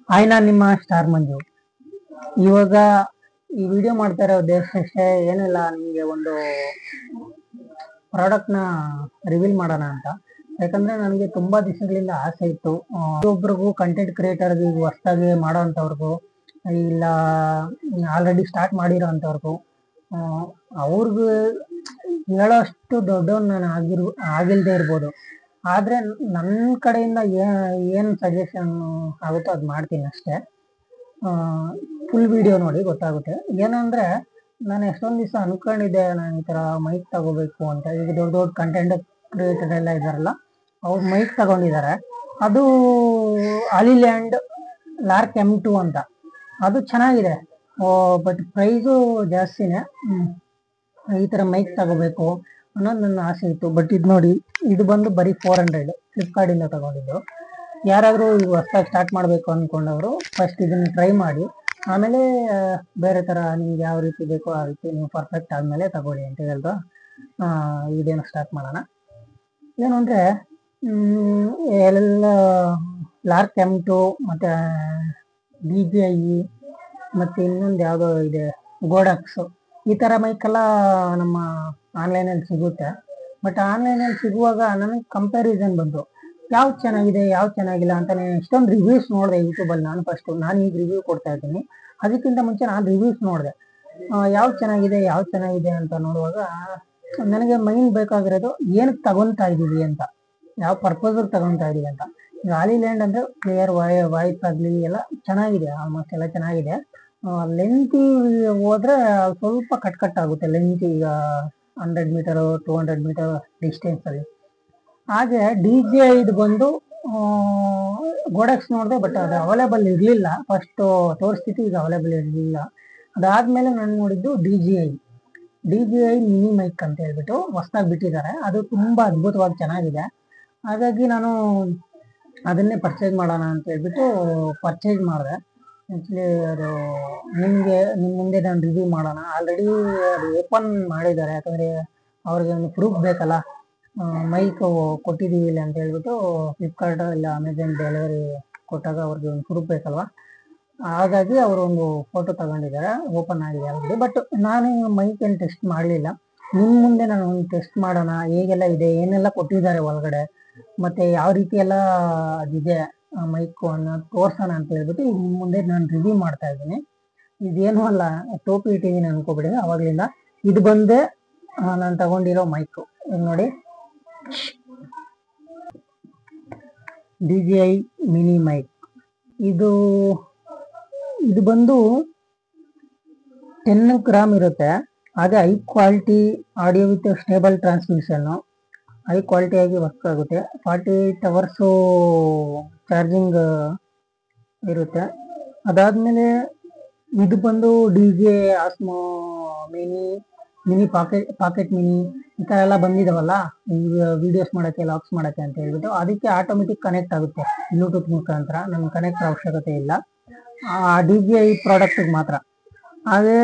Hi, ನಾನು ನಿಮ್ಮ star ಮಂಜು. ಇವಾಗ ಈ ವಿಡಿಯೋ ಮಾಡ್ತಾ ಇರೋ ಉದ್ದೇಶ ಅಷ್ಟೇ ಏನಿಲ್ಲ, ನಿಮಗೆ ಒಂದು ಪ್ರಾಡಕ್ಟ್ನ ರಿವೀಲ್ ಮಾಡೋಣ ಅಂತ. ಯಾಕಂದ್ರೆ ನನಗೆ ತುಂಬಾ ದಿವಸಗಳಿಂದ ಆಸೆ ಇತ್ತು, ಒಬ್ರಿಗೂ ಕಂಟೆಂಟ್ ಕ್ರಿಯೇಟರ್ಗೆ ಈಗ ಹೊಸದಾಗಿ ಮಾಡೋ ಅಂಥವ್ರಿಗೂ ಇಲ್ಲ ಆಲ್ರೆಡಿ ಸ್ಟಾರ್ಟ್ ಮಾಡಿರೋ ಅಂಥವ್ರಿಗೂ ಅವ್ರಿಗೂ ಹೇಳೋಷ್ಟು ದೊಡ್ಡವನು ನಾನು ಆಗಿಲ್ಲದೆ ಇರ್ಬೋದು. ಆದರೆ ನನ್ನ ಕಡೆಯಿಂದ ಏನು ಸಜೆಷನ್ ಆಗುತ್ತೋ ಅದು ಮಾಡ್ತೀನಿ ಅಷ್ಟೇ. ಫುಲ್ ವಿಡಿಯೋ ನೋಡಿ ಗೊತ್ತಾಗುತ್ತೆ. ಏನಂದರೆ ನಾನು ಎಷ್ಟೊಂದು ದಿವಸ ಅನ್ಕೊಂಡಿದ್ದೆ, ನಾನು ಈ ಥರ ಮೈಕ್ ತಗೋಬೇಕು ಅಂತ. ಈಗ ದೊಡ್ಡ ದೊಡ್ಡ ಕಂಟೆಂಟ್ ಕ್ರಿಯೇಟರ್ ಎಲ್ಲ ಇದ್ದಾರಲ್ಲ, ಅವ್ರು ಮೈಕ್ ತಗೊಂಡಿದ್ದಾರೆ. ಅದು ಆಲಿಲ್ಯಾಂಡ್ ಲಾರ್ಕ್ M2 ಅಂತ. ಅದು ಚೆನ್ನಾಗಿದೆ, ಬಟ್ ಪ್ರೈಸು ಜಾಸ್ತಿನೇ. ಈ ಥರ ಮೈಕ್ ತಗೋಬೇಕು ಅನ್ನೋದು ನನ್ನ ಆಸೆ ಇತ್ತು. ಬಟ್ ಇದು ನೋಡಿ, ಇದು ಬಂದು ಬರೀ 400 ಫ್ಲಿಪ್ಕಾರ್ಟಿಂದ ತಗೊಂಡಿದ್ದು. ಯಾರಾದರೂ ಈಗ ಹೊಸದಾಗಿ ಸ್ಟಾರ್ಟ್ ಮಾಡಬೇಕು ಅಂದ್ಕೊಂಡವರು ಫಸ್ಟ್ ಇದನ್ನು ಟ್ರೈ ಮಾಡಿ, ಆಮೇಲೆ ಬೇರೆ ಥರ ನಿಮ್ಗೆ ಯಾವ ರೀತಿ ಬೇಕೋ ಆ ರೀತಿ ನೀವು ಪರ್ಫೆಕ್ಟ್ ಆದಮೇಲೆ ತಗೊಳ್ಳಿ ಅಂತ ಹೇಳ್ದು ವಿಡಿಯೋನ ಸ್ಟಾರ್ಟ್ ಮಾಡೋಣ. ಏನು ಅಂದರೆ ಎಲ್ಲ ಲಾರ್ಕ್ M2 ಮತ್ತು DJI ಮತ್ತು ಇನ್ನೊಂದು ಯಾವುದೋ ಇದೆ ಗೋಡಕ್ಸು, ಈ ಥರ ಮೈಕೆಲ್ಲ ನಮ್ಮ ಆನ್ಲೈನಲ್ಲಿ ಸಿಗುತ್ತೆ. ಬಟ್ ಆನ್ಲೈನಲ್ಲಿ ಸಿಗುವಾಗ ನನಗೆ ಕಂಪ್ಯಾರಿಸನ್ ಬಂತು, ಯಾವ್ದು ಚೆನ್ನಾಗಿದೆ ಯಾವ್ದು ಚೆನ್ನಾಗಿಲ್ಲ ಅಂತ. ಇಷ್ಟೊಂದು ರಿವ್ಯೂಸ್ ನೋಡಿದೆ ಯೂಟ್ಯೂಬಲ್ಲಿ. ನಾನು ಈಗ ರಿವ್ಯೂ ಕೊಡ್ತಾ ಇದ್ದೀನಿ. ಅದಕ್ಕಿಂತ ಮುಂಚೆ ನಾನು ರಿವ್ಯೂಸ್ ನೋಡಿದೆ, ಯಾವ್ದು ಚೆನ್ನಾಗಿದೆ ಅಂತ ನೋಡುವಾಗ ನನಗೆ ಮೈಂಡ್ ಬೇಕಾಗಿರೋದು ಏನಕ್ಕೆ ತಗೊತಾ ಇದ್ದೀವಿ ಅಂತ, ಯಾವ ಪರ್ಪಸ್ಗೆ ತಗೊತಾ ಇದ್ದೀವಿ ಅಂತ. ಈಗ ಆಲಿಲ್ಯಾಂಡ್ ಅಂದರೆ ಕ್ಲಿಯರ್ ವಾಯ್ಸ್ ಆಗಲಿ ಎಲ್ಲ ಚೆನ್ನಾಗಿದೆ, ಆಲ್ಮೋಸ್ಟ್ ಎಲ್ಲ ಚೆನ್ನಾಗಿದೆ. ಲೆಂತಿ ಹೋದ್ರೆ ಸ್ವಲ್ಪ ಕಟ್ ಆಗುತ್ತೆ ಲೆಂತ್. ಈಗ 100 ಮೀಟರು 200 ಮೀಟರ್ ಡಿಸ್ಟೆನ್ಸಲ್ಲಿ. ಹಾಗೆ DJI ಇದು ಬಂದು ಗೋಡಕ್ಸ್ ನೋಡಿದೆ, ಬಟ್ ಅದು ಅವೈಲೇಬಲ್ ಇರಲಿಲ್ಲ. ಫಸ್ಟು ತೋರಿಸ್ತಿತ್ತು, ಈಗ ಅವೈಲೇಬಲ್ ಇರಲಿಲ್ಲ. ಅದಾದಮೇಲೆ ನಾನು ನೋಡಿದ್ದು DJI ಮಿನಿ ಮೈಕ್ ಅಂತ ಹೇಳ್ಬಿಟ್ಟು ಹೊಸದಾಗಿ ಬಿಟ್ಟಿದ್ದಾರೆ. ಅದು ತುಂಬ ಅದ್ಭುತವಾಗಿ ಚೆನ್ನಾಗಿದೆ. ಹಾಗಾಗಿ ನಾನು ಅದನ್ನೇ ಪರ್ಚೇಸ್ ಮಾಡೋಣ ಅಂತ ಹೇಳ್ಬಿಟ್ಟು ಪರ್ಚೇಸ್ ಮಾಡಿದೆ. ಆ್ಯಕ್ಚುಲಿ ಅದು ನಿಮ್ಮ ಮುಂದೆ ನಾನು ರಿವ್ಯೂ ಮಾಡೋಣ. ಆಲ್ರೆಡಿ ಅದು ಓಪನ್ ಮಾಡಿದ್ದಾರೆ, ಯಾಕಂದರೆ ಅವ್ರಿಗೆ ಒಂದು ಪ್ರೂಫ್ ಬೇಕಲ್ಲ, ಮೈಕ್ ಕೊಟ್ಟಿದ್ದೀವಿ ಇಲ್ಲ ಅಂತ ಹೇಳ್ಬಿಟ್ಟು. ಫ್ಲಿಪ್ಕಾರ್ಟ್ ಇಲ್ಲ ಅಮೆಝಾನ್ ಡೆಲಿವರಿ ಕೊಟ್ಟಾಗ ಅವ್ರಿಗೆ ಒಂದು ಪ್ರೂಫ್ ಬೇಕಲ್ವ. ಹಾಗಾಗಿ ಅವರು ಒಂದು ಫೋಟೋ ತಗೊಂಡಿದ್ದಾರೆ, ಓಪನ್ ಆಗಿದೆ ಆಲ್ರೆಡಿ. ಬಟ್ ನಾನು ಮೈಕ್ ಏನು ಟೆಸ್ಟ್ ಮಾಡಲಿಲ್ಲ. ನಿಮ್ಮ ಮುಂದೆ ನಾನು ಒಂದು ಟೆಸ್ಟ್ ಮಾಡೋಣ, ಹೇಗೆಲ್ಲ ಇದೆ, ಏನೆಲ್ಲ ಕೊಟ್ಟಿದ್ದಾರೆ ಒಳಗಡೆ, ಮತ್ತು ಯಾವ ರೀತಿ ಎಲ್ಲ ಅದಿದೆ ಮೈಕು ಅನ್ನೋದು ತೋರ್ಸೋಣ ಅಂತ ಹೇಳ್ಬಿಟ್ಟು ಈಗ ನಿಮ್ಮ ಮುಂದೆ ನಾನು ರಿವ್ಯೂ ಮಾಡ್ತಾ ಇದ್ದೀನಿ. ಇದೇನೂ ಅಲ್ಲ, ಟೋಪಿ ಇಟ್ಟಿದ್ದೀನಿ ಅನ್ಕೋಬಿಡಿ ಅವಾಗಲಿಂದ. ಇದು ಬಂದೇ ನಾನು ತಗೊಂಡಿರೋ ಮೈಕು. ಈಗ ನೋಡಿ, DJI ಮಿನಿ ಮೈಕ್. ಇದು ಬಂದು 10 ಗ್ರಾಮ್ ಇರುತ್ತೆ. ಹಾಗೆ high quality audio with stable ಟ್ರಾನ್ಸ್ಮಿಷನ್ನು, ಹೈ ಕ್ವಾಲಿಟಿಯಾಗಿ ವರ್ಕ್ ಆಗುತ್ತೆ. 48 ಅವರ್ಸು ಚಾರ್ಜಿಂಗ್ ಇರುತ್ತೆ. ಅದಾದಮೇಲೆ ಇದು ಬಂದು DJI Osmo mini pocket mini ಈ ಥರ ಎಲ್ಲ ಬಂದಿದ್ದಾವಲ್ಲ, ವೀಡಿಯೋಸ್ ಮಾಡೋಕ್ಕೆ ಲಾಕ್ಸ್ ಮಾಡೋಕ್ಕೆ ಅಂತ ಹೇಳ್ಬಿಟ್ಟು. ಅದಕ್ಕೆ ಆಟೋಮೆಟಿಕ್ ಕನೆಕ್ಟ್ ಆಗುತ್ತೆ ಬ್ಲೂಟೂತ್ ಮುಖಾಂತರ, ನಮ್ಗೆ ಕನೆಕ್ಟ್ ಅವಶ್ಯಕತೆ ಇಲ್ಲ. DJI ಪ್ರಾಡಕ್ಟಿಗೆ ಮಾತ್ರ. ಹಾಗೆ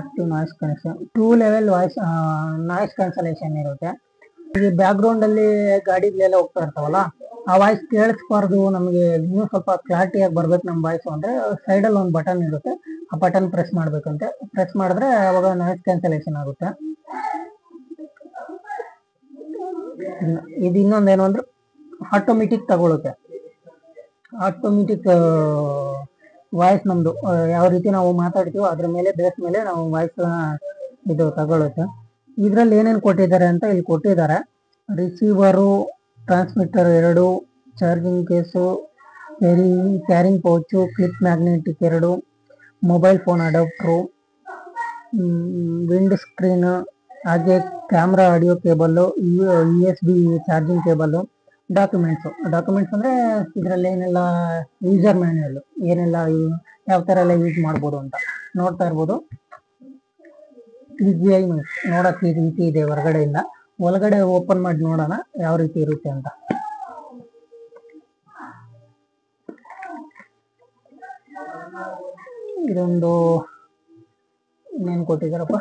active noise connection, 2 level noise cancellation ಇರುತ್ತೆ. ಈಗ ಬ್ಯಾಕ್ಗ್ರೌಂಡಲ್ಲಿ ಗಾಡಿಗಳೆಲ್ಲ ಹೋಗ್ತಾ ಇರ್ತಾವಲ್ಲ, ಆ ವಾಯ್ಸ್ ಕೇಳಿಸ್ಬಾರ್ದು, ನಮಗೆ ಇನ್ನೂ ಸ್ವಲ್ಪ ಕ್ಲಾರಿಟಿಯಾಗಿ ಬರ್ಬೇಕು ನಮ್ಮ ವಾಯ್ಸು ಅಂದರೆ ಸೈಡಲ್ಲಿ ಒಂದು ಬಟನ್ ಇರುತ್ತೆ, ಆ ಬಟನ್ ಪ್ರೆಸ್ ಮಾಡಬೇಕಂತೆ. ಪ್ರೆಸ್ ಮಾಡಿದ್ರೆ ಅವಾಗ ನಾಯ್ಸ್ ಕ್ಯಾನ್ಸಲೇಷನ್ ಆಗುತ್ತೆ. ಇದು ಇನ್ನೊಂದೇನು ಅಂದರೆ ಆಟೋಮೆಟಿಕ್ ತಗೊಳುತ್ತೆ. ಆಟೋಮೆಟಿಕ್ ವಾಯ್ಸ್ ನಮ್ಮದು ಯಾವ ರೀತಿ ನಾವು ಮಾತಾಡ್ತೀವೋ ಅದ್ರ ಮೇಲೆ ಬೇಸ್ ಮೇಲೆ ನಾವು ವಾಯ್ಸ್ನ ಇದು ತಗೊಳುತ್ತೆ. ಇದರಲ್ಲಿ ಏನೇನು ಕೊಟ್ಟಿದ್ದಾರೆ ಅಂತ ಇಲ್ಲಿ ಕೊಟ್ಟಿದ್ದಾರೆ. Receiver, transmitter 2, charging case, carrying pouch, clip magnetic 2, mobile phone adapter, wind screen, ಹಾಗೆ camera, audio cable, USB charging cable, documents ಅಂದರೆ ಇದರಲ್ಲಿ ಏನೆಲ್ಲ ಯೂಸರ್ ಮ್ಯಾನ್ಯಲ್ಲು, ಏನೆಲ್ಲ ಯಾವ ಥರ ಎಲ್ಲ ಯೂಸ್ ಮಾಡ್ಬೋದು ಅಂತ ನೋಡ್ತಾ ಇರ್ಬೋದು. DJI ನೋಡೋಕ್ಕೆ ಈ ರೀತಿ ಇದೆ ಹೊರಗಡೆಯಿಂದ. ಒಳಗಡೆ ಓಪನ್ ಮಾಡಿ ನೋಡೋಣ ಯಾವ ರೀತಿ ಇರುತ್ತೆ ಅಂತ. ಇದೊಂದು ಇನ್ನೇನು ಕೊಟ್ಟಿದ್ದಾರಪ್ಪ,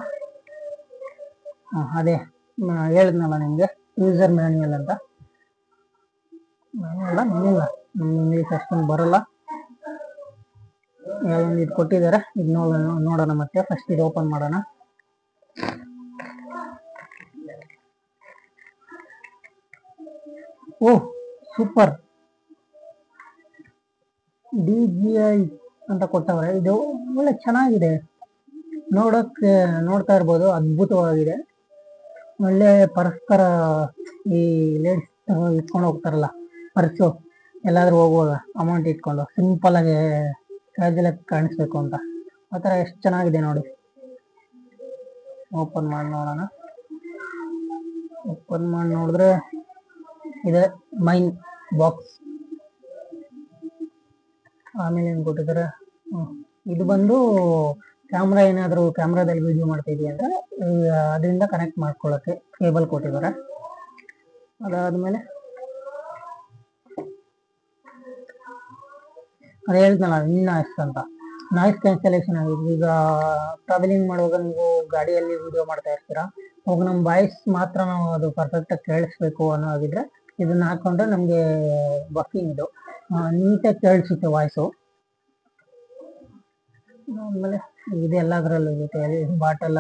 ಅದೇ ಹೇಳಿದ್ನಲ್ಲ ನಿಮಗೆ ಯೂಸರ್ ಮ್ಯಾನ್ಯಲ್ ಅಂತ. ಇಂಗ್ಲೀಷ್ ಅಷ್ಟೊಂದು ಬರಲ್ಲ. ಯಾವ್ದೊಂದು ಇದು ಕೊಟ್ಟಿದ್ದಾರೆ, ಇದು ನೋಡೋಣ. ಮತ್ತೆ ಫಸ್ಟ್ ಇದು ಓಪನ್ ಮಾಡೋಣ. ಓಹ್ ಸೂಪರ್, DJI ಅಂತ ಕೊಟ್ಟವ್ರೆ. ಇದು ಒಳ್ಳೆ ಚೆನ್ನಾಗಿದೆ, ನೋಡ್ತಾ ಇರ್ಬೋದು, ಅದ್ಭುತವಾಗಿದೆ. ಒಳ್ಳೆ ಪರಸ್ಪರ ಈ ಲೇಡೀಸ್ ಇಟ್ಕೊಂಡು ಹೋಗ್ತಾರಲ್ಲ ಪರ್ಸು, ಎಲ್ಲಾದ್ರೂ ಹೋಗುವಾಗ ಅಮೌಂಟ್ ಇಟ್ಕೊಂಡು ಸಿಂಪಲ್ ಆಗಿ ಕ್ಯಾಜುಯಲ್ ಆಗಿ ಕಾಣಿಸ್ಬೇಕು ಅಂತ, ಆ ಥರ ಎಷ್ಟು ಚೆನ್ನಾಗಿದೆ ನೋಡಿ. ಓಪನ್ ಮಾಡಿ ನೋಡೋಣ. ಓಪನ್ ಮಾಡಿ ನೋಡಿದ್ರೆ ಇದೆ ಮೈನ್ ಬಾಕ್ಸ್. ಆಮೇಲೆ ಏನು ಕೊಟ್ಟಿದ್ದಾರೆ, ಇದು ಬಂದು ಕ್ಯಾಮ್ರಾ, ಏನಾದರೂ ಕ್ಯಾಮ್ರಾದಲ್ಲಿ ವಿಡಿಯೋ ಮಾಡ್ತಾ ಇದೀವಿ ಅಂದರೆ ಅದರಿಂದ ಕನೆಕ್ಟ್ ಮಾಡ್ಕೊಳ್ಳೋಕ್ಕೆ ಕೇಬಲ್ ಕೊಟ್ಟಿದ್ದಾರೆ. ಅದಾದಮೇಲೆ ಅದು ಹೇಳಿದ್ನಲ್ಲ ನಾಯ್ಸ್ ಅಂತ, ನಾಯ್ಸ್ ಕ್ಯಾನ್ಸಲೇಷನ್ ಆಗಿದೆ. ಈಗ ಟ್ರಾವೆಲಿಂಗ್ ಮಾಡುವಾಗ ನೀವು ಗಾಡಿಯಲ್ಲಿ ವಿಡಿಯೋ ಮಾಡ್ತಾ ಇರ್ತೀರಾ, ಅವಾಗ ನಮ್ಮ ವಾಯ್ಸ್ ಮಾತ್ರ ನಾವು ಅದು ಪರ್ಫೆಕ್ಟಾಗಿ ಕೇಳಿಸ್ಬೇಕು ಅನ್ನೋ ಆಗಿದ್ರೆ ಇದನ್ನ ಹಾಕೊಂಡ್ರೆ ನಮಗೆ ಬಫಿಂಗ್ ಇದು ನೀಟಾಗಿ ಕೇಳಿಸುತ್ತೆ ವಾಯ್ಸು. ಆಮೇಲೆ ಇದು ಎಲ್ಲದರಲ್ಲೂ ಇರುತ್ತೆ. ಬಾಟಲ್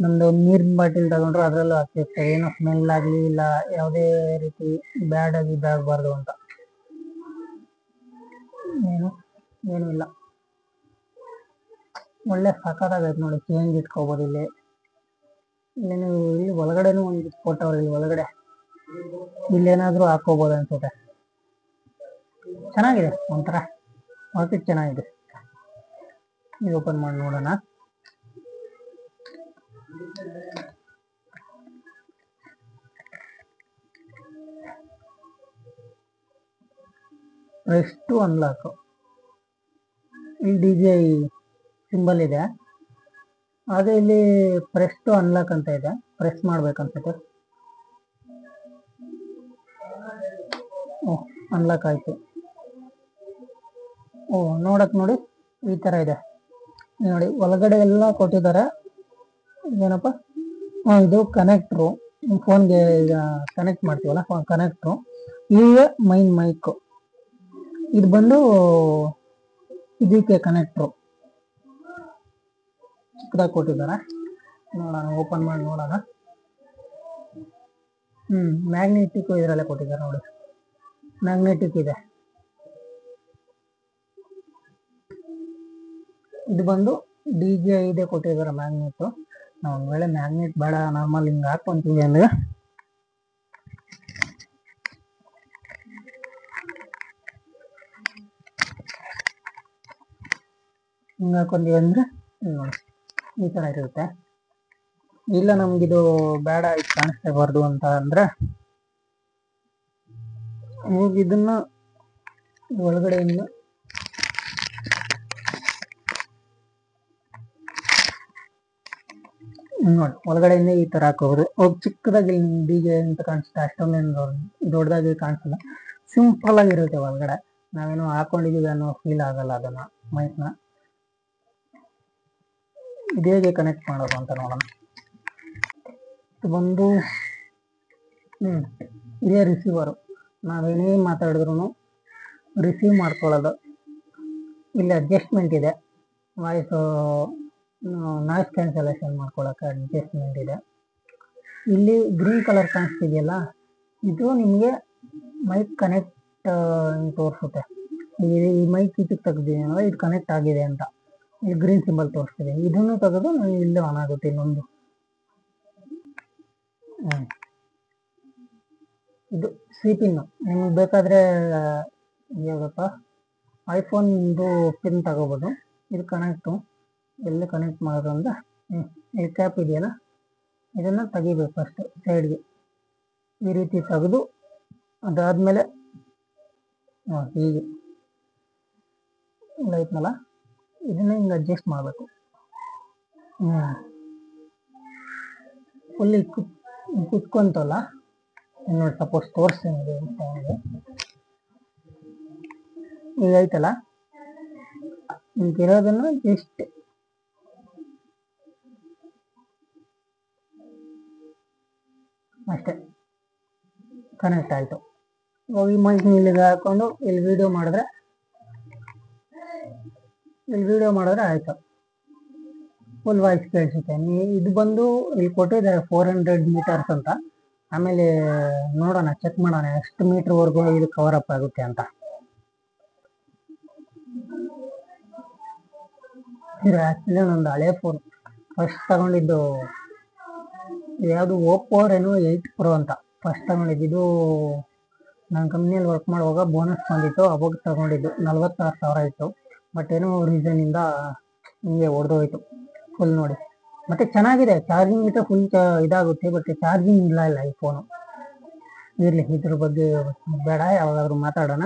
ನಮ್ದು ನೀರಿನ ಬಾಟಲ್ ತಗೊಂಡ್ರು ಅದರಲ್ಲೂ ಹಾಕಿರುತ್ತೆ, ಏನೋ ಸ್ಮೆಲ್ ಆಗಲಿ ಇಲ್ಲ ಯಾವುದೇ ರೀತಿ ಬ್ಯಾಡ್ ಆಗಿ ಇದಾಗಬಾರ್ದು ಅಂತ. ಏನೂ ಇಲ್ಲ, ಒಳ್ಳೆ ಸಖತ್ತಾಗೈತೆ ನೋಡಿ. ಚೇಂಜ್ ಇಟ್ಕೋಬೋದು ಇಲ್ಲಿ. ನೀವು ಇಲ್ಲಿ ಒಳಗಡೆನೂ ಒಂದು ಕೊಟ್ಟವ್ರೆ, ಇಲ್ಲಿ ಒಳಗಡೆ ಇಲ್ಲೇನಾದರೂ ಹಾಕೋಬೋದು ಅನ್ಸುತ್ತೆ. ಚೆನ್ನಾಗಿದೆ, ಒಂಥರ ಔಟ್ಫಿಟ್ ಚೆನ್ನಾಗಿದೆ. ಇದು ಓಪನ್ ಮಾಡಿ ನೋಡೋಣ. ಪ್ರೆಸ್ ಟು ಅನ್ಲಾಕ್, ಇಲ್ಲಿ DJI ಸಿಂಬಲ್ ಇದೆ, ಅದೇ ಇಲ್ಲಿ ಪ್ರೆಸ್ ಟು ಅನ್ಲಾಕ್ ಅಂತ ಇದೆ. ಪ್ರೆಸ್ ಮಾಡ್ಬೇಕನ್ಸುತ್ತೆ. ಓಹ್ ಅನ್ಲಾಕ್ ಆಯ್ತು. ಓಹ್ ನೋಡಕ್ ನೋಡಿ ಈ ತರ ಇದೆ ನೋಡಿ. ಒಳಗಡೆ ಎಲ್ಲ ಕೊಟ್ಟಿದ್ದಾರೆ. ಏನಪ್ಪ, ಇದು ಕನೆಕ್ಟ್ರು, ಫೋನ್ಗೆ ಈಗ ಕನೆಕ್ಟ್ ಮಾಡ್ತೀವಲ್ಲ ಕನೆಕ್ಟ್ರು. ಇವೆ ಮೈನ್ ಮೈಕ್, ಇದು ಬಂದು ಇದಕ್ಕೆ ಕನೆಕ್ಟ್ರು ಚಿಕ್ಕದಾಗಿ ಕೊಟ್ಟಿದ್ದಾರೆ. ನೋಡೋಣ, ಓಪನ್ ಮಾಡಿ ನೋಡೋಣ. ಮ್ಯಾಗ್ನೆಟಿಕ್ ಇದರಲ್ಲೇ ಕೊಟ್ಟಿದ್ದಾರೆ ನೋಡಿ, ಮ್ಯಾಗ್ನೆಟಿಕ್ ಇದೆ. ಇದು ಬಂದು DJI ಇದೆ ಕೊಟ್ಟಿದ್ದಾರೆ ಮ್ಯಾಗ್ನೆಟ್. ನಾವು ಒಂದು ವೇಳೆ ಮ್ಯಾಗ್ನೆಟ್ ಬೇಡ, ನಾರ್ಮಲ್ ಹಿಂಗೆ ಹಾಕೊಂತೀವಿ ಅಂದರೆ ಹಿಂಗೆ ಹಾಕೊಂತೀವಿ ಅಂದರೆ ನೋಡಿ ಈ ಥರ ಇರುತ್ತೆ. ಇಲ್ಲ ನಮಗಿದು ಬೇಡ, ಇದು ಕಾಣಿಸ್ಲೇಬಾರ್ದು ಅಂತ ಅಂದರೆ ಇದನ್ನ ಒಳಗಡೆಯಿಂದ ನೋಡಿ, ಒಳಗಡೆಯಿಂದ ಈ ತರ ಹಾಕೋಬಹುದು. ಚಿಕ್ಕದಾಗಿ DJI ಅಂತ ಕಾಣಿಸುತ್ತೆ, ಅಷ್ಟೊಂದೇನು ದೊಡ್ಡದಾಗಿ ಕಾಣಿಸಲ್ಲ, ಸಿಂಪಲ್ ಆಗಿರುತ್ತೆ. ಒಳಗಡೆ ನಾವೇನೋ ಹಾಕೊಂಡಿದೀವಿ ಅನ್ನೋ ಫೀಲ್ ಆಗಲ್ಲ ಅದನ್ನ ಮೈಕ್ನ. ಇದು ಹೇಗೆ ಕನೆಕ್ಟ್ ಮಾಡೋದು ಅಂತ ನೋಡೋಣ. ಇದು ಬಂದು ಇದೇ ರಿಸೀವರು, ನಾವೇನೇ ಮಾತಾಡಿದ್ರು ರಿಸೀವ್ ಮಾಡ್ಕೊಳ್ಳೋದು. ಇಲ್ಲಿ ಅಡ್ಜಸ್ಟ್ಮೆಂಟ್ ಇದೆ, ವಾಯ್ಸು ನಾಯ್ಸ್ ಕ್ಯಾನ್ಸಲೇಷನ್ ಮಾಡ್ಕೊಳ್ಳೋಕೆ ಅಡ್ಜಸ್ಟ್ಮೆಂಟ್ ಇದೆ. ಇಲ್ಲಿ ಗ್ರೀನ್ ಕಲರ್ ಕಾಣಿಸ್ತಿದೆಯಲ್ಲ, ಇದು ನಿಮಗೆ ಮೈಕ್ ಕನೆಕ್ಟ್ ತೋರಿಸುತ್ತೆ. ಈ ಮೈಕ್ ಇದಕ್ಕೆ ತೆಗ್ದಿದ್ದೀನಿ ಅಂದರೆ ಇದು ಕನೆಕ್ಟ್ ಆಗಿದೆ ಅಂತ ಇಲ್ಲಿ ಗ್ರೀನ್ ಸಿಂಬಲ್ ತೋರಿಸ್ತಿದೆ. ಇದನ್ನು ತೆಗೆದು ಇಲ್ಲೇ ಆನ್ ಆಗುತ್ತೆ. ಇನ್ನೊಂದು ಇದು ಪಿನ್, ನಿಮ್ಗೆ ಬೇಕಾದರೆ ಯಾವ್ದಪ್ಪ ಐಫೋನ್ದು ಪಿನ್ ತಗೋಬೋದು. ಇದು ಕನೆಕ್ಟು ಎಲ್ಲಿ ಕನೆಕ್ಟ್ ಮಾಡೋದು ಅಂದ್ರೆ ಈ ಕ್ಯಾಪ್ ಇದೆಯಲ್ಲ, ಇದನ್ನು ತೆಗಿಬೇಕು ಫಸ್ಟ್ ಸೈಡ್ಗೆ, ಈ ರೀತಿ ತೆಗೆದು ಅದಾದಮೇಲೆ ಹೀಗೆ ಐತ್ನಲ್ಲ, ಇದನ್ನ ಹಿಂಗೆ ಅಡ್ಜಸ್ಟ್ ಮಾಡಬೇಕು. ಫುಲ್ಲಿ ಕುತ್ಕೊಂತಲ್ಲ ನೋಡಿ, ಸಪೋಸ್ ತೋರಿಸ್ತೀನಿ ಈಗ ಐತಲ್ಲ, ನಿಮ್ಗಿರೋದನ್ನು ಜಸ್ಟ್ ಅಷ್ಟೇ ಕನೆಕ್ಟ್ ಆಯಿತು. ಹೋಗಿ ಮೈಕ್ ಇಲ್ಲಿಗೆ ಹಾಕೊಂಡು ಇಲ್ಲಿ ವಿಡಿಯೋ ಮಾಡಿದ್ರೆ ಆಯ್ತು, ಫುಲ್ ವಾಯ್ಸ್ ಕೇಳಿಸುತ್ತೆ. ಇದು ಬಂದು ಇಲ್ಲಿ ಕೊಟ್ಟಿದ್ದಾರೆ 400 ಮೀಟರ್ಸ್ ಅಂತ. ಆಮೇಲೆ ನೋಡೋಣ, ಚೆಕ್ ಮಾಡೋಣ ಎಷ್ಟು ಮೀಟರ್ವರೆಗೂ ಇದು ಕವರ್ ಅಪ್ ಆಗುತ್ತೆ ಅಂತ. ಇದು ಆ್ಯಕ್ಚುಲಿ ನಂದು ಹಳೆ ಫೋನ್, ಫಸ್ಟ್ ತಗೊಂಡಿದ್ದು ಯಾವುದು ಓಪ್ಪೋ ರೆನೋ 8 Pro ಅಂತ ಫಸ್ಟ್ ತಗೊಂಡಿದ್ದು. ಇದು ನಾನು ಕಂಪ್ನಿಯಲ್ಲಿ ವರ್ಕ್ ಮಾಡುವಾಗ ಬೋನಸ್ ಬಂದಿತ್ತು, ಅವಾಗ ತಗೊಂಡಿದ್ದು. 46,000 ಇತ್ತು. ಬಟ್ ಏನೋ ರೀಸನಿಂದ ಹಿಂಗೆ ಹೊಡೆದೋಯ್ತು ಫುಲ್. ನೋಡಿ ಮತ್ತೆ ಚೆನ್ನಾಗಿದೆ, ಚಾರ್ಜಿಂಗ್ ಇಟ್ಟು ಫುಲ್ ಇದಾಗುತ್ತೆ, ಬಟ್ ಚಾರ್ಜಿಂಗ್ ಇಲ್ಲ ಈ ಫೋನು. ಇರಲಿ, ಇದ್ರ ಬಗ್ಗೆ ಬೇಡ, ಯಾವಾಗಾದ್ರೂ ಮಾತಾಡೋಣ.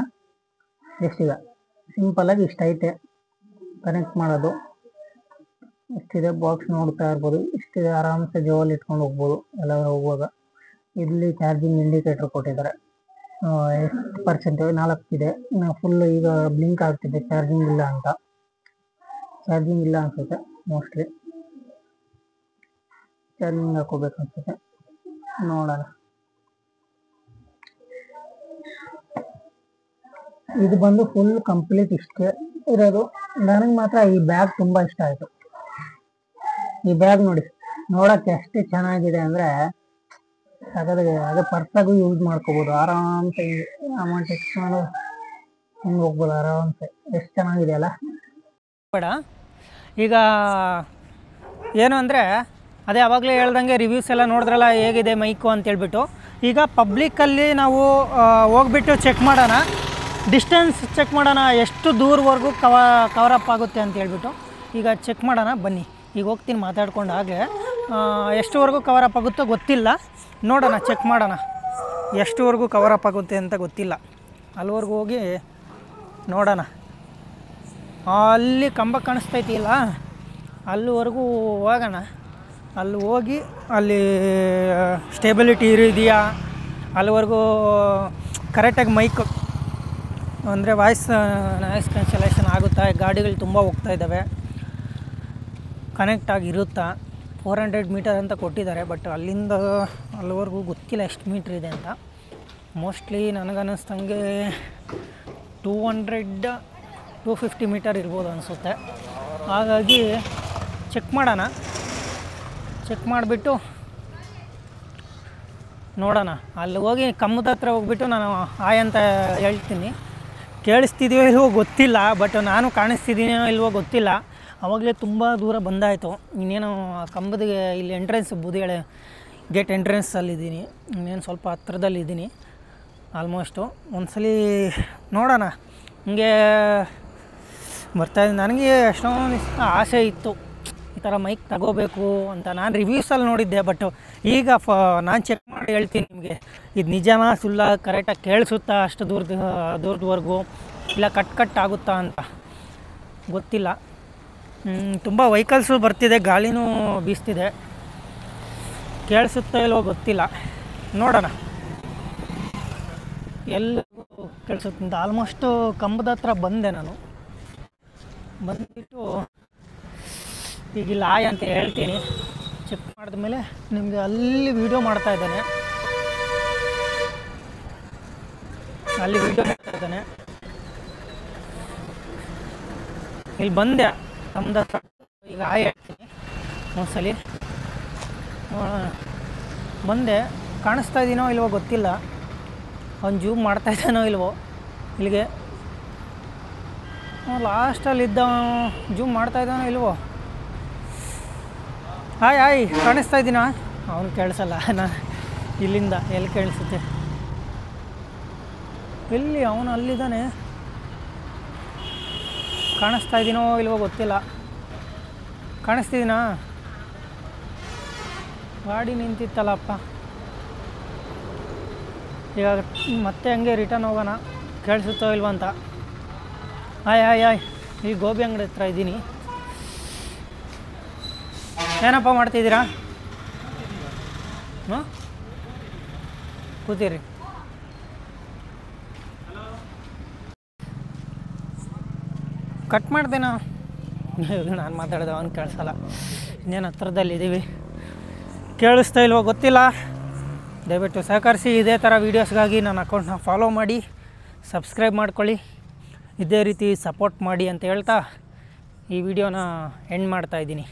ಎಷ್ಟಿದೆ ಸಿಂಪಲಾಗಿ ಇಷ್ಟ ಐತೆ ಕನೆಕ್ಟ್ ಮಾಡೋದು. ಇಷ್ಟಿದೆ, ಬಾಕ್ಸ್ ನೋಡ್ತಾ ಇರ್ಬೋದು. ಇಷ್ಟಿದೆ, ಆರಾಮ್ಸೆ ಜೋಬಲ್ಲಿ ಇಟ್ಕೊಂಡು ಹೋಗ್ಬೋದು ಎಲ್ಲಾದ್ರೂ ಹೋಗುವಾಗ. ಇಲ್ಲಿ ಚಾರ್ಜಿಂಗ್ ಇಂಡಿಕೇಟರ್ ಕೊಟ್ಟಿದ್ದಾರೆ, ಎಷ್ಟು ಪರ್ಸೆಂಟೇಜ್ 4 ಇದೆ. ಫುಲ್ ಈಗ ಬ್ಲಿಂಕ್ ಆಗ್ತಿದೆ ಚಾರ್ಜಿಂಗ್ ಇಲ್ಲ ಅಂತ. ಚಾರ್ಜಿಂಗ್ ಇಲ್ಲ ಅನ್ಸುತ್ತೆ, ಮೋಸ್ಟ್ಲಿ ಚಾರ್ಜಿಂಗ್ ಹಾಕೋಬೇಕು ಅನ್ಸುತ್ತೆ, ನೋಡೋಣ. ಇದು ಬಂದು ಫುಲ್ ಕಂಪ್ಲೀಟ್ ಇಷ್ಟೇ ಇರೋದು. ನನಗೆ ಮಾತ್ರ ಈ ಬ್ಯಾಗ್ ತುಂಬಾ ಇಷ್ಟ ಆಯ್ತು. ಈ ಬ್ಯಾಗ್ ನೋಡಿ, ನೋಡಕ್ಕೆ ಎಷ್ಟು ಚೆನ್ನಾಗಿದೆ ಅಂದ್ರೆ ಹಾಗಾದ್ರೆ ಅದು ಪರ್ಸಾಗೂ ಯೂಸ್ ಮಾಡ್ಕೋಬಹುದು ಆರಾಮ್ಸೆ. ಅಮೌಂಟ್ ಇಟ್ಕೊಂಡು ಹಿಂಗೆ ಹೋಗ್ಬೋದು ಆರಾಮ್ಸೆ. ಎಷ್ಟು ಚೆನ್ನಾಗಿದೆ ಅಲ್ಲ. ಬೇಡ ಈಗ ಏನು ಅಂದರೆ, ಅದೇ ಆವಾಗಲೇ ಹೇಳ್ದಂಗೆ ರಿವ್ಯೂಸ್ ಎಲ್ಲ ನೋಡಿದ್ರಲ್ಲ ಹೇಗಿದೆ ಮೈಕು ಅಂತೇಳ್ಬಿಟ್ಟು. ಈಗ ಪಬ್ಲಿಕ್ಕಲ್ಲಿ ನಾವು ಹೋಗ್ಬಿಟ್ಟು ಚೆಕ್ ಮಾಡೋಣ, ಡಿಸ್ಟೆನ್ಸ್ ಚೆಕ್ ಮಾಡೋಣ, ಎಷ್ಟು ದೂರವರೆಗೂ ಕವರಪ್ ಆಗುತ್ತೆ ಅಂತ ಹೇಳ್ಬಿಟ್ಟು. ಈಗ ಚೆಕ್ ಮಾಡೋಣ ಬನ್ನಿ. ಈಗ ಹೋಗ್ತೀನಿ ಮಾತಾಡ್ಕೊಂಡು. ಆಗಲೇ ಎಷ್ಟುವರೆಗೂ ಕವರಪ್ ಆಗುತ್ತೋ ಗೊತ್ತಿಲ್ಲ, ನೋಡೋಣ, ಚೆಕ್ ಮಾಡೋಣ. ಎಷ್ಟುವರೆಗೂ ಕವರಪ್ ಆಗುತ್ತೆ ಅಂತ ಗೊತ್ತಿಲ್ಲ. ಅಲ್ಲಿವರೆಗೂ ಹೋಗಿ ನೋಡೋಣ. ಅಲ್ಲಿ ಕಂಬ ಕಾಣಿಸ್ತೈತಿಲ್ಲ, ಅಲ್ಲಿವರೆಗೂ ಹೋಗೋಣ. ಅಲ್ಲಿ ಹೋಗಿ ಅಲ್ಲಿ ಸ್ಟೇಬಿಲಿಟಿ ಇದೆಯಾ, ಅಲ್ಲಿವರೆಗೂ ಕರೆಕ್ಟಾಗಿ ಮೈಕ್ ಅಂದರೆ ನಾಯ್ಸ್ ಕ್ಯಾನ್ಸಲೇಷನ್ ಆಗುತ್ತಾ, ಗಾಡಿಗಳು ತುಂಬ ಹೋಗ್ತಾ ಇದ್ದಾವೆ, ಕನೆಕ್ಟ್ ಆಗಿರುತ್ತಾ. 400 ಮೀಟರ್ ಅಂತ ಕೊಟ್ಟಿದ್ದಾರೆ, ಬಟ್ ಅಲ್ಲಿಂದ ಅಲ್ಲಿವರೆಗೂ ಗೊತ್ತಿಲ್ಲ ಎಷ್ಟು ಮೀಟ್ರ್ ಇದೆ ಅಂತ. ಮೋಸ್ಟ್ಲಿ ನನಗನ್ನಿಸ್ದಂಗೆ 200-250 ಮೀಟರ್ ಇರ್ಬೋದು ಅನಿಸುತ್ತೆ. ಹಾಗಾಗಿ ಚೆಕ್ ಮಾಡೋಣ. ಚೆಕ್ ಮಾಡಿಬಿಟ್ಟು ನೋಡೋಣ. ಅಲ್ಲಿ ಹೋಗಿ ಕಂಬದ ಹತ್ರ ಹೋಗ್ಬಿಟ್ಟು ನಾನು ಹಾಯ್ ಅಂತ ಹೇಳ್ತೀನಿ. ಕೇಳಿಸ್ತಿದೆಯೋ ಇಲ್ವೋ ಗೊತ್ತಿಲ್ಲ, ಬಟ್ ನಾನು ಕಾಣಿಸ್ತಿದ್ದೀನೋ ಇಲ್ವೋ ಗೊತ್ತಿಲ್ಲ. ಆವಾಗಲೇ ತುಂಬ ದೂರ ಬಂದಾಯಿತು. ಇನ್ನೇನು ಕಂಬದ ಇಲ್ಲಿ ಎಂಟ್ರೆನ್ಸ್ ಬೂದಿಯಳೆ ಗೇಟ್ ಎಂಟ್ರೆನ್ಸಲ್ಲಿದ್ದೀನಿ. ಇನ್ನೇನು ಸ್ವಲ್ಪ ಹತ್ರದಲ್ಲಿದ್ದೀನಿ ಆಲ್ಮೋಸ್ಟು. ಒಂದ್ಸಲಿ ನೋಡೋಣ. ಹಿಂಗೆ ಬರ್ತಾಯಿದ್ದೀನಿ. ನನಗೆ ಎಷ್ಟೊಂದು ಆಸೆ ಇತ್ತು ಈ ಥರ ಮೈಕ್ ತಗೋಬೇಕು ಅಂತ. ನಾನು ರಿವ್ಯೂಸಲ್ಲಿ ನೋಡಿದ್ದೆ, ಬಟ್ ಈಗ ನಾನು ಚೆಕ್ ಮಾಡಿ ಹೇಳ್ತೀನಿ ನಿಮಗೆ, ಇದು ನಿಜನಾ ಸುಳ್ಳ, ಕರೆಕ್ಟಾಗಿ ಕೇಳಿಸುತ್ತಾ ಅಷ್ಟು ದೂರದವರೆಗೂ, ಇಲ್ಲ ಕಟ್ ಆಗುತ್ತಾ ಅಂತ ಗೊತ್ತಿಲ್ಲ. ತುಂಬ ವೆಹಿಕಲ್ಸು ಬರ್ತಿದೆ, ಗಾಳಿನೂ ಬೀಸ್ತಿದೆ, ಕೇಳಿಸುತ್ತಾ ಇಲ್ವೋ ಗೊತ್ತಿಲ್ಲ, ನೋಡೋಣ. ಎಲ್ಲರಿಗೂ ಕೇಳಿಸುತ್ತೆ. ಆಲ್ಮೋಸ್ಟು ಕಂಬದ ಹತ್ರ ಬಂದೆ ನಾನು. ಬಂದುಬಿಟ್ಟು ಈಗಿಲ್ಲ ಆಯ್ ಅಂತ ಹೇಳ್ತೀನಿ. ಚೆಕ್ ಮಾಡಿದ್ಮೇಲೆ ನಿಮಗೆ ಅಲ್ಲಿ ವೀಡಿಯೋ ಮಾಡ್ತಾ ಇದ್ದಾನೆ, ಇಲ್ಲಿ ಬಂದೆ ಕಂಬದ ಹತ್ರ. ಈಗ ಆಯ್ ಹೇಳ್ತೀನಿ ಒಂದ್ಸಲಿ. ಬಂದೆ, ಕಾಣಿಸ್ತಾ ಇದ್ದೀನೋ ಇಲ್ವೋ ಗೊತ್ತಿಲ್ಲ, ಅವ್ನು ಜೂಮ್ ಮಾಡ್ತಾ ಇದ್ದಾನೋ ಇಲ್ವೋ ಇಲ್ಲಿಗೆ. ಲಾಸ್ಟಲ್ಲಿದ್ದ ಜೂಮ್ ಮಾಡ್ತಾ ಇದ್ದಾನೋ ಇಲ್ವೋ. ಹಾಯ್ ಕಾಣಿಸ್ತಾ ಇದ್ದೀನಾ? ಅವನು ಕೇಳಿಸಲ್ಲ, ನಾನು ಇಲ್ಲಿಂದ ಎಲ್ಲಿ ಕೇಳಿಸುತ್ತೆ. ಎಲ್ಲಿ ಅವನು ಅಲ್ಲಿದ್ದಾನೆ, ಕಾಣಿಸ್ತಾ ಇದ್ದೀನೋ ಇಲ್ವೋ ಗೊತ್ತಿಲ್ಲ. ಕಾಣಿಸ್ತಿದ್ದೀನಾ? ಗಾಡಿ ನಿಂತಿತ್ತಲ್ಲಪ್ಪ. ಈಗ ಮತ್ತೆ ಹಂಗೆ ರಿಟರ್ನ್ ಹೋಗೋಣ, ಕೇಳಿಸುತ್ತೋ ಇಲ್ವ ಅಂತ. ಹಾಯ್ ಈ ಗೋಬಿ ಅಂಗಡಿ ಹತ್ರ ಇದ್ದೀನಿ. ಏನಪ್ಪ ಮಾಡ್ತಿದ್ದೀರಾ? ಕೂತೀರಿ. ಕಟ್ ಮಾಡ್ದೇನಾ? ನಾನು ಮಾತಾಡಿದೆ, ಅವ್ನು ಕೇಳಿಸಲ್ಲ. ಇನ್ನೇನು ಹತ್ರದಲ್ಲಿದ್ದೀವಿ, ಕೇಳಿಸ್ತಾ ಇಲ್ವೋ ಗೊತ್ತಿಲ್ಲ, ದಯವಿಟ್ಟು ಸಹಕರಿಸಿ. ಇದೇ ಥರ ವೀಡಿಯೋಸ್ಗಾಗಿ ನನ್ನ ಅಕೌಂಟ್ನ ಫಾಲೋ ಮಾಡಿ, ಸಬ್ಸ್ಕ್ರೈಬ್ ಮಾಡ್ಕೊಳ್ಳಿ, ಇದೇ ರೀತಿ ಸಪೋರ್ಟ್ ಮಾಡಿ ಅಂತ ಹೇಳ್ತಾ ಈ ವಿಡಿಯೋನ ಎಂಡ್ ಮಾಡ್ತಾಯಿದ್ದೀನಿ.